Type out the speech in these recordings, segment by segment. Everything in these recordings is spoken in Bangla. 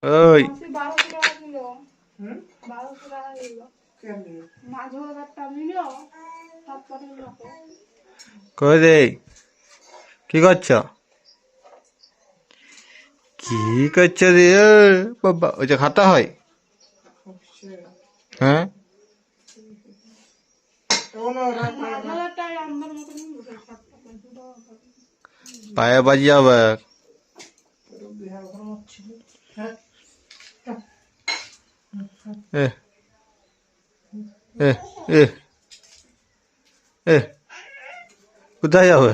ওই 1200 টাকা কিলো। 1200 টাকা কিলো। মাছ ভাত একটা নিল, সব কটা নিল। কই রে কি করছ? কি করছ রে? বাবা ওই যে খাতা হয়, হ্যাঁ মাছ ভাতটাই আমার মতন নিল, 750 টাকা। পায়ে বাজি যাবে। এ এ এ এ কোথায় যাবে?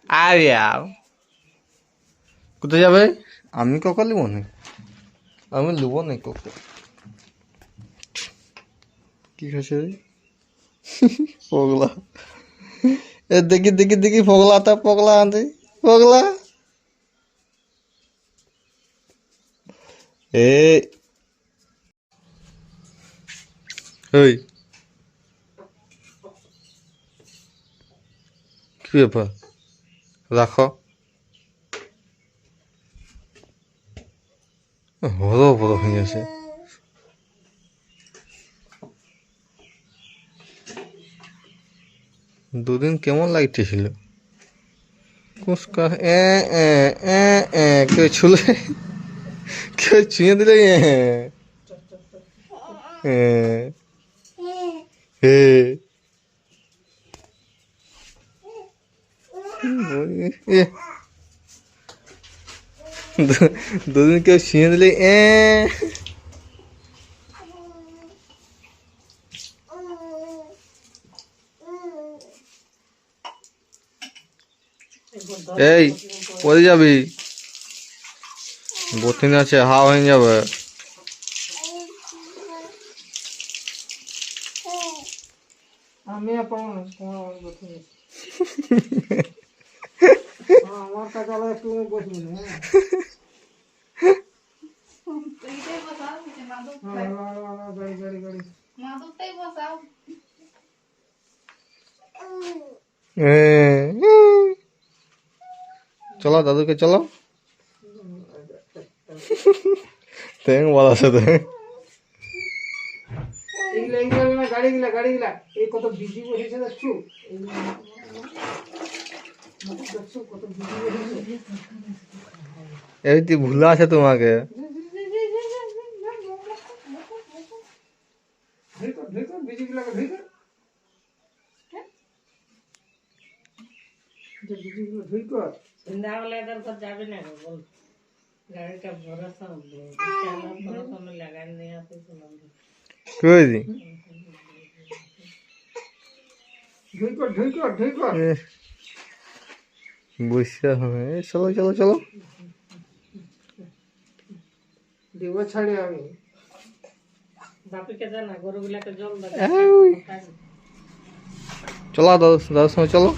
আরিয়া কোথায় যাবে? আমি কখন লিব না, আমি লিব না কখন। কি খাচ্ছে রে পগলা? এ দেখি দেখি দেখি পগলাটা, পগলা আনতে পগলা। এই ওই কি ব্যাপার? রাখো, বড় বড় হয়ে গেছে। দুদিন কেমন লাগতেছিল? কুসকা এ এ এ এ কেউ ছুলে, কেউ ছুঁয়ে দিলে এ এ এ এ দুদিন কেউ ছুঁয়ে দিলে এ। এই পরে যাবি, বতিন আছে, হাওয়া হয়ে যাবে। আমি আমার কাছে একটু বসবি না। এইটাই বসাও, গাড়ি গাড়ি গাড়ি মাদুরটাই বসাও। চলো দাদুকে চলো। তেং বলা সাথে গাড়ি গিলা গাড়ি গিলা এই কত বিজি বসেছে দেখছো, কত বিজি বসেছে। এই তুই ভুলা আছে তোমাকে। বিজি গুলাকে ধুই কর, বিজি গুলো ধুই কর। সন্ধ্যাবেলা এদের ঘর যাবে না গো, বল গাড়িটা ভরসা চালা লাগাই নিয়ে আসে কই দি ধুই কর ধুই কর ধুই কর। বসে হবে। চলো চলো চলো, দেব ছাড়ে আমি। বাপিকে জানা গরুগুলাকে জল দেবে। চলো দাদু, দাদুর সঙ্গে চলো।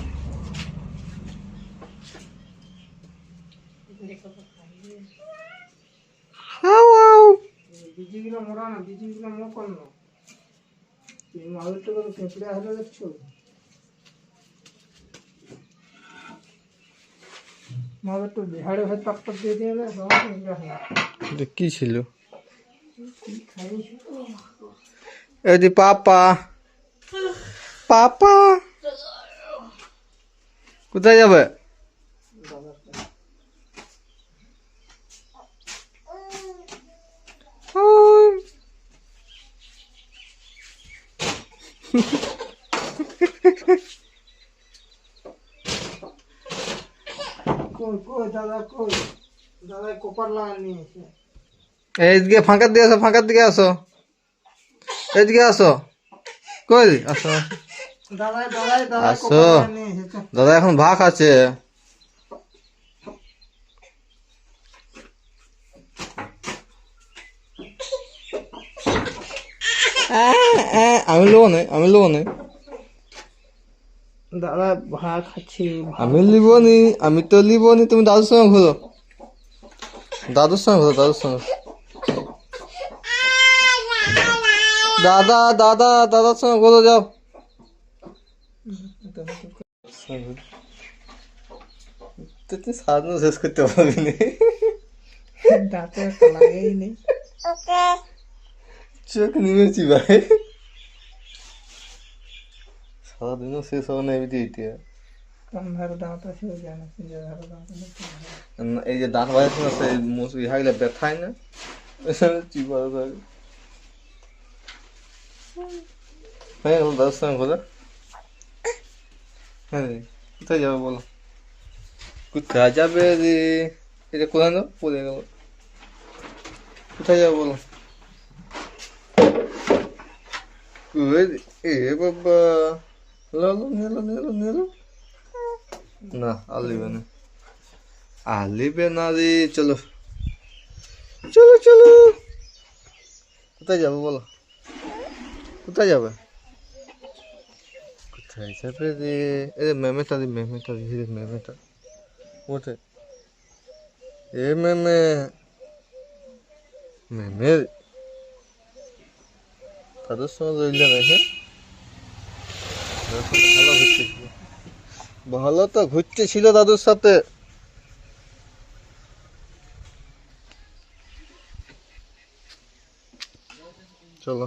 বিজি গুলো মরা না, বিজি গুলো মো কর না। মালটা করে কেঁচড়ে হলে দেখছো, মাল একটু ঝাড়ে ভাই পাকটা দিয়ে দিয়ে না। কি ছিল? এদি পাপা, পাপা কোথায় যাবে? কই কই দাদা কই, দাদা কোপার লাগা নিয়ে এসে। এইদিকে ফাঁকার দিকে আসো, ফাঁকার দিকে আসো, এইদিকে আসো। কই আসো দাদা দাদা দাদা আসো। কোপার লাগা নিয়ে এসেছে। দাদা এখন ভাগ আছে। আমি লোবো না, আমি লোবো না, দাদা ভাগ খাচ্ছি। আমি লিবনি, আমি তো লিবনি। তুমি দাদুর সঙ্গে ঘুরো, দাদুর সঙ্গে ঘুরো, দাদুর সঙ্গে। দাদা দাদা দাদার সঙ্গে ঘুরো, যাও। তুই সারাদিন শেষ করতে পারবি না। দাঁতে একটা লাগেই নেই। চোখ নেমেছি ভাই, সারাদিনও শেষ হবে না এমনি এইটা। কোন ধারে দাঁত আছে ওই জানে, যে ধারে দাঁত নেই সে জানে। এই যে দাঁত বাজাচ্ছে না, সেই মুসি হাগলে ব্যথায় না, চিপাতে থাকে। হ্যাঁ দাদার সঙ্গে কথা। হ্যাঁ রে, কোথায় যাবে বলো? কোথায় যাবে রে? এটা কোথায় দাও, পড়ে গেল। কোথায় যাবে বলো? এ বাবা, লালো নিলো নিলো নিলো। না আর লিবে না, আর লিবে না রে। চলো চলো চলো, কোথায় যাবে বলো? কোথায় যাবে? কোথায় যাবে রে? এ মেমেটা দি, মেমেটা দি, মেমেটা কোথায়? এ মেমে, মেমে তাদের সঙ্গে রইলে না। হ্যাঁ ভালো ঘুরতেছিল, ভালো তো ঘুরতেছিল দাদুর সাথে। চলো